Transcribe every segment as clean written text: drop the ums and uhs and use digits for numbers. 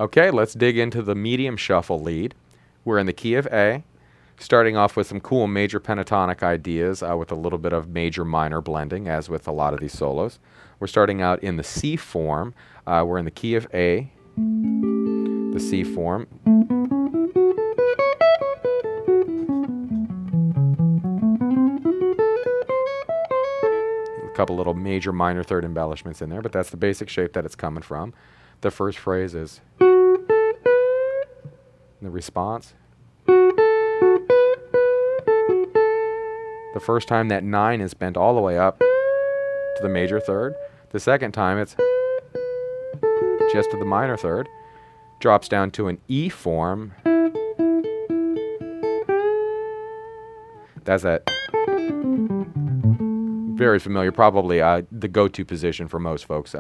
Okay, let's dig into the medium shuffle lead. We're in the key of A, starting off with some cool major pentatonic ideas with a little bit of major-minor blending, as with a lot of these solos. We're starting out in the C form. We're in the key of A, the C form. A couple little major minor third embellishments in there, but that's the basic shape that it's coming from. The first phrase is the response. The first time that 9 is bent all the way up to the major third. The second time it's just to the minor third. Drops down to an E form. That's that very familiar, probably the go-to position for most folks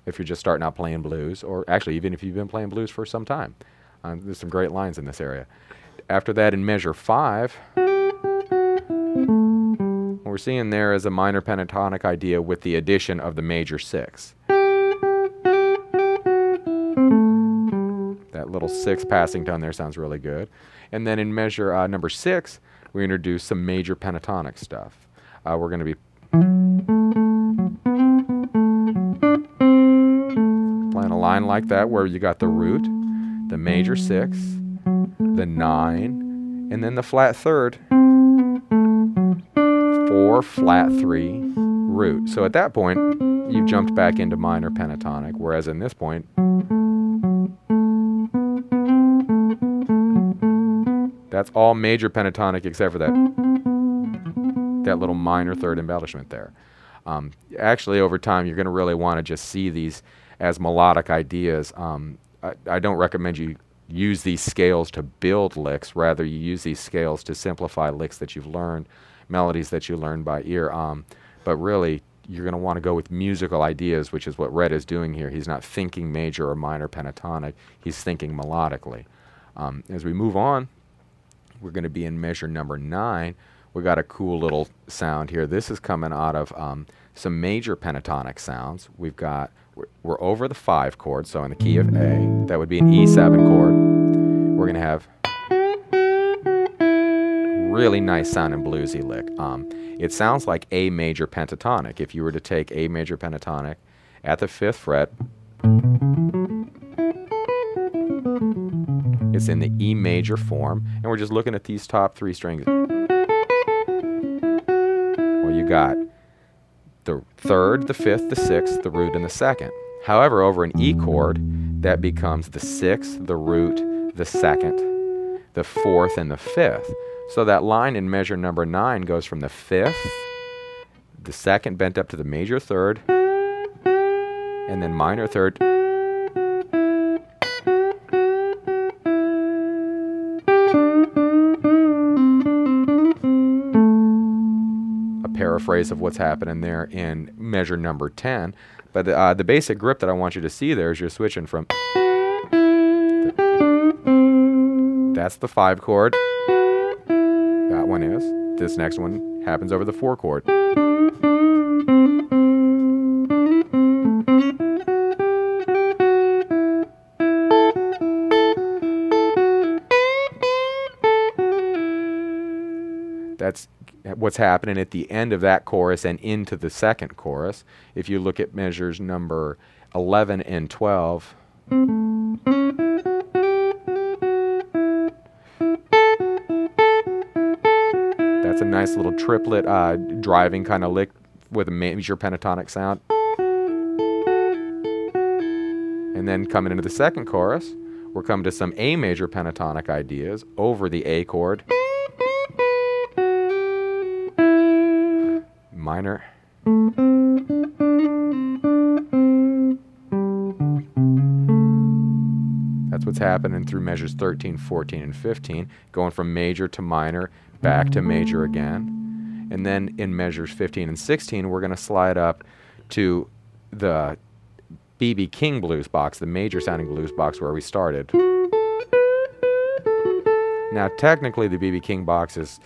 if you're just starting out playing blues, or actually even if you've been playing blues for some time. There's some great lines in this area. After that, in measure 5, what we're seeing there is a minor pentatonic idea with the addition of the major 6. That little 6 passing down there sounds really good. And then in measure number 6, we introduce some major pentatonic stuff. We're going to be playing a line like that where you got the root, the major 6, the 9, and then the flat third, 4, flat 3, root. So at that point, you've jumped back into minor pentatonic, whereas in this point, that's all major pentatonic except for that little minor third embellishment there. Actually, over time, you're going to really want to just see these as melodic ideas. I don't recommend you use these scales to build licks. Rather, you use these scales to simplify licks that you've learned, melodies that you learned by ear. But really, you're going to want to go with musical ideas, which is what Red is doing here. He's not thinking major or minor pentatonic. He's thinking melodically. As we move on, we're going to be in measure number 9. We got a cool little sound here. This is coming out of some major pentatonic sounds. We're over the 5 chord, so in the key of A, that would be an E7 chord. We're going to have really nice sounding bluesy lick. It sounds like A major pentatonic. If you were to take A major pentatonic at the 5th fret, it's in the E major form, and we're just looking at these top 3 strings. Well, you got the 3rd, the 5th, the 6th, the root, and the 2nd. However, over an E chord, that becomes the 6th, the root, the 2nd, the 4th, and the 5th. So that line in measure number 9 goes from the 5th, the 2nd bent up to the major 3rd, and then minor 3rd, paraphrase of what's happening there in measure number 10. But the basic grip that I want you to see there is you're switching from, that's the 5 chord, that one is, this next one happens over the 4 chord. That's what's happening at the end of that chorus and into the 2nd chorus. If you look at measures number 11 and 12, that's a nice little triplet driving kind of lick with a major pentatonic sound. And then coming into the 2nd chorus, we're coming to some A major pentatonic ideas over the A chord. Minor. That's what's happening through measures 13, 14, and 15, going from major to minor, back to major again. And then in measures 15 and 16, we're going to slide up to the B.B. King blues box, the major sounding blues box where we started. Now, technically, the B.B. King box is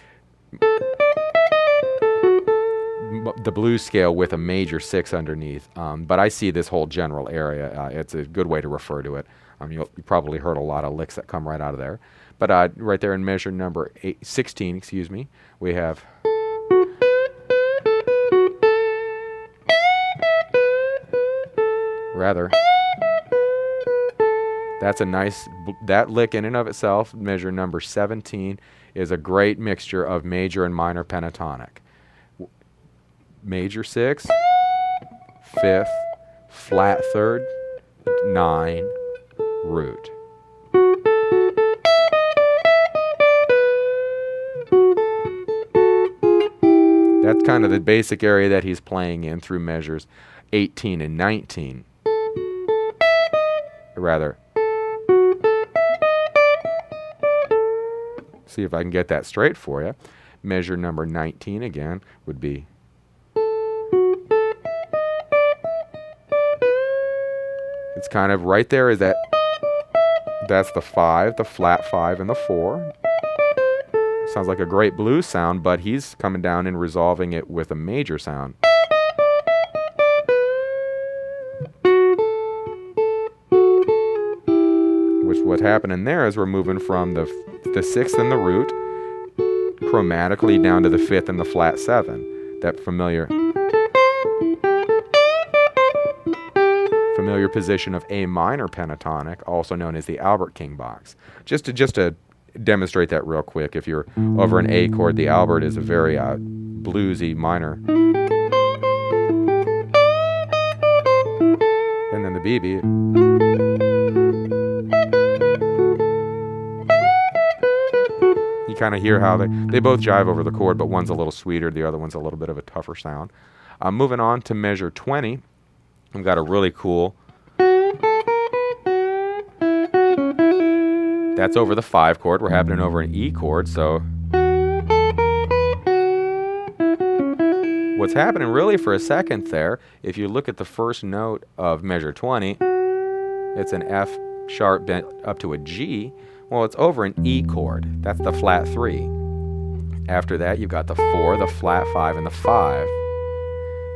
the blues scale with a major 6 underneath, but I see this whole general area. It's a good way to refer to it. You probably heard a lot of licks that come right out of there. But right there in measure number 16, excuse me, we have that's a nice, that lick in and of itself, measure number 17, is a great mixture of major and minor pentatonic. Major 6, 5th, flat 3rd, 9, root. That's kind of the basic area that he's playing in through measures 18 and 19. Rather, see if I can get that straight for you. Measure number 19 again would be it's kind of right there, is that that's the 5, the flat 5 and the 4. Sounds like a great blues sound, but he's coming down and resolving it with a major sound. Which what's happening there is we're moving from the 6th and the root chromatically down to the 5th and the flat 7. That familiar position of A minor pentatonic, also known as the Albert King box. Just to demonstrate that real quick, if you're over an A chord, the Albert is a very bluesy minor. And then the BB. You kind of hear how they both jive over the chord, but one's a little sweeter, the other one's a little bit of a tougher sound. Moving on to measure 20, we've got a really cool, that's over the 5 chord. We're happening over an E chord, so what's happening really for a second there, if you look at the first note of measure 20, it's an F sharp bent up to a G. Well, it's over an E chord. That's the flat 3. After that, you've got the 4, the flat 5, and the 5.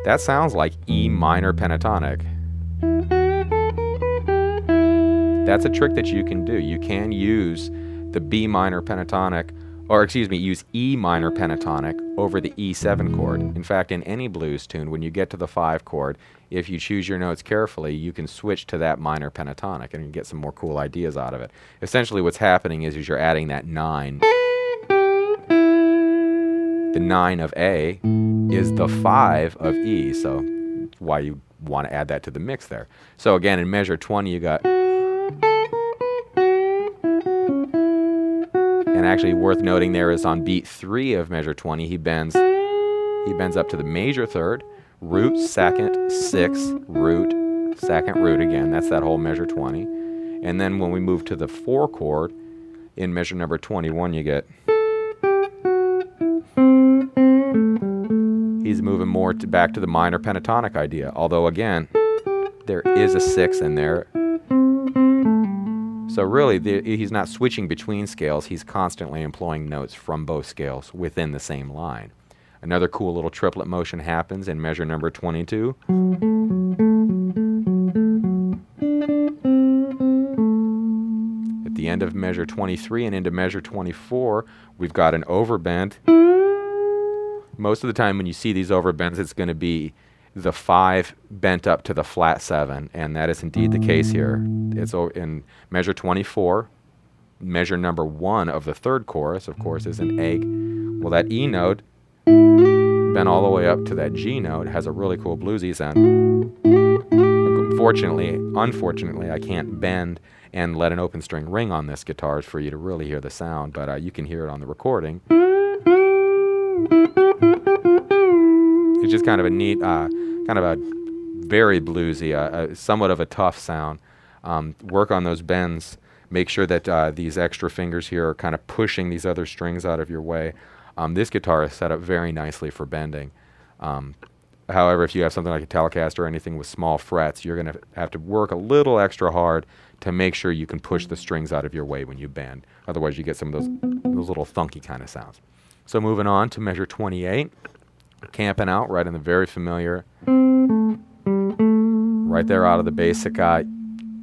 That sounds like E minor pentatonic. That's a trick that you can do. You can use the B minor pentatonic, or excuse me, use E minor pentatonic over the E7 chord. In fact, in any blues tune, when you get to the 5 chord, if you choose your notes carefully, you can switch to that minor pentatonic and you get some more cool ideas out of it. Essentially what's happening is you're adding that 9. The 9 of A is the 5 of E, so that's why you want to add that to the mix there. So again, in measure 20 you got, and actually worth noting there is on beat 3 of measure 20, he bends up to the major 3rd, root 2nd, 6th, root, 2nd, root again. That's that whole measure 20. And then when we move to the 4 chord, in measure number 21, you get, he's moving more back to the minor pentatonic idea. Although again, there is a 6 in there. So really, he's not switching between scales. He's constantly employing notes from both scales within the same line. Another cool little triplet motion happens in measure number 22. At the end of measure 23 and into measure 24, we've got an overbend. Most of the time when you see these overbends, it's going to be the 5 bent up to the flat 7, and that is indeed the case here. It's in measure 24. Measure number 1 of the 3rd chorus, of course, is an A. Well, that E note, bent all the way up to that G note, has a really cool bluesy sound. Unfortunately, I can't bend and let an open string ring on this guitar for you to really hear the sound, but you can hear it on the recording. It's just kind of a neat, kind of a very bluesy, somewhat of a tough sound. Work on those bends. Make sure that these extra fingers here are kind of pushing these other strings out of your way. This guitar is set up very nicely for bending. However, if you have something like a Telecaster or anything with small frets, you're going to have to work a little extra hard to make sure you can push the strings out of your way when you bend. Otherwise, you get some of those little thunky kind of sounds. So moving on to measure 28, camping out right in the very familiar, right there out of the basic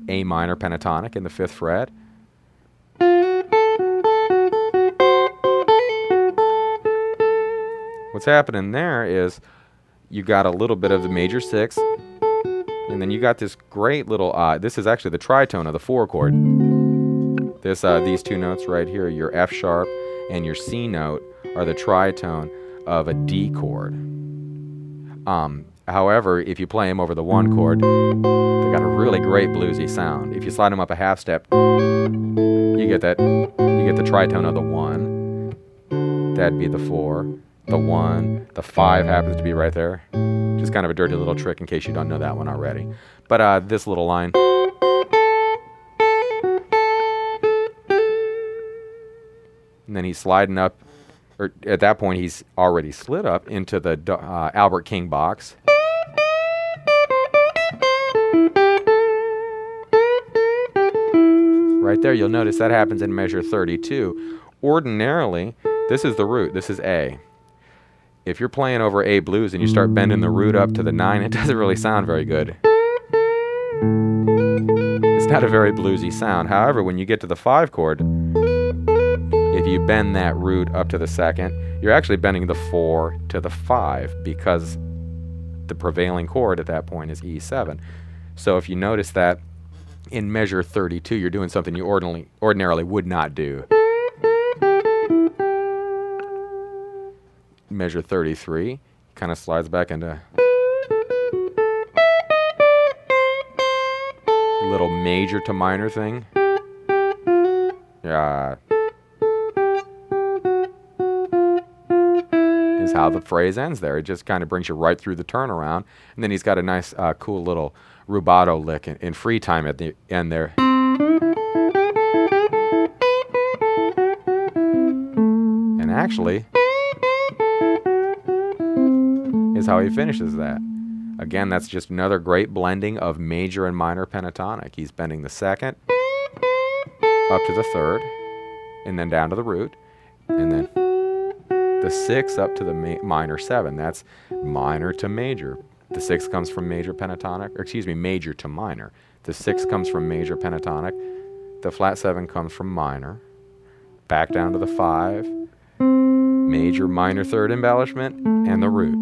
A minor pentatonic in the 5th fret. What's happening there is you got a little bit of the major 6, and then you got this great little, this is actually the tritone of the 4 chord. These 2 notes right here, your F sharp and your C note, are the tritone of a D chord. However, if you play them over the 1 chord, they got a really great bluesy sound. If you slide them up a half step, you get the tritone of the 1. That'd be the 4, the 1, the 5 happens to be right there. Just kind of a dirty little trick in case you don't know that one already. But this little line. And then he's sliding up, or at that point he's already slid up into the Albert King box. Right there, you'll notice that happens in measure 32. Ordinarily, this is the root, this is A. If you're playing over A blues and you start bending the root up to the 9, it doesn't really sound very good. It's not a very bluesy sound. However, when you get to the 5 chord, if you bend that root up to the 2nd, you're actually bending the 4 to the 5 because the prevailing chord at that point is E7. So if you notice that in measure 32, you're doing something you ordinarily would not do. Measure 33 kind of slides back into a little major to minor thing. Is how the phrase ends there. It just kind of brings you right through the turnaround, and then he's got a nice cool little rubato lick in free time at the end there. And actually is how he finishes that. Again, that's just another great blending of major and minor pentatonic. He's bending the 2nd up to the 3rd, and then down to the root, and then the 6 up to the minor 7. That's minor to major. The 6 comes from major pentatonic, or excuse me, major to minor. The 6 comes from major pentatonic. The flat 7 comes from minor. Back down to the 5. Major minor 3rd embellishment, and the root.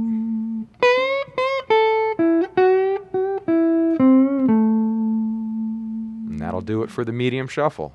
And that'll do it for the medium shuffle.